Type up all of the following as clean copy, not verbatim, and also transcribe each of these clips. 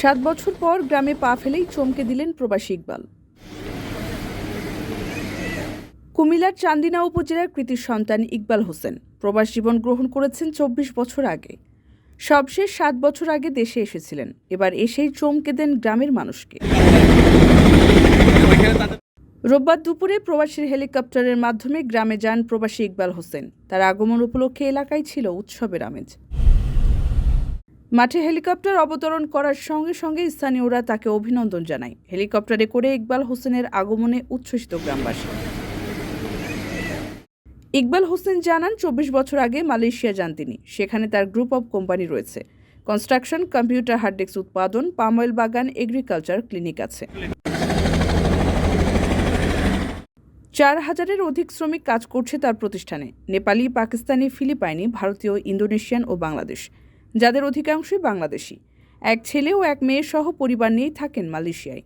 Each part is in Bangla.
7 বছর পর গ্রামে পা ফেলেই চমকে দিলেন প্রবাসী ইকবাল। কুমিল্লার চান্দিনা উপজেলার কৃতি সন্তান ইকবাল হোসেন প্রবাস জীবন গ্রহণ করেছেন 24 বছর আগে। সবশেষ 7 বছর আগে দেশে এসেছিলেন। এবার এসেই চমকে দেন গ্রামের মানুষকে। রোববার দুপুরে প্রবাসীর হেলিকপ্টারের মাধ্যমে গ্রামে যান প্রবাসী ইকবাল হোসেন। তার আগমন উপলক্ষে এলাকায় ছিল উৎসবের আমেজ। মাঠে হেলিকপ্টার অবতরণ করার সঙ্গে সঙ্গে স্থানীয়রা তাকে অভিনন্দন জানায়। হেলিকপ্টারে করে ইকবাল হোসেনের আগমনে উচ্ছ্বসিত গ্রামবাসী। ইকবাল হোসেন জানান 24 বছর আগে মালয়েশিয়া যান তিনি। সেখানে তার গ্রুপ অব কোম্পানি রয়েছে। কনস্ট্রাকশন, কম্পিউটার, হার্ডডিস্ক উৎপাদন, পাম অয়েল বাগান, এগ্রিকালচার ক্লিনিক আছে। 4000-এর অধিক শ্রমিক কাজ করছে তার প্রতিষ্ঠানে। নেপালি, পাকিস্তানি, ফিলিপাইনি, ভারতীয়, ইন্দোনেশিয়ান ও বাংলাদেশ, যাদের অধিকাংশই বাংলাদেশি। এক ছেলে ও এক মেয়ে সহ পরিবার নিয়েই থাকেন মালয়েশিয়ায়।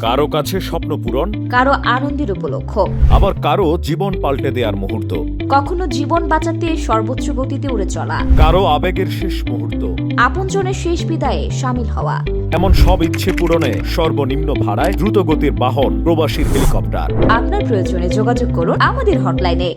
কারো কাছে স্বপ্ন পূরণ, কারো আনন্দের উপলক্ষ, আবার কারো জীবন পাল্টে দেওয়ার মুহূর্ত, কখনো জীবন বাঁচাতে সর্বোচ্চ গতিতে উড়ে চলা, কারো আবেগের শেষ মুহূর্ত, আপনজনের শেষ বিদায়ে শামিল হওয়া। এমন সব ইচ্ছে পূরণে সর্বনিম্ন ভাড়ায় দ্রুতগতির বাহন প্রবাসীর হেলিকপ্টার। আপনার প্রয়োজনে যোগাযোগ করুন আমাদের হটলাইনে।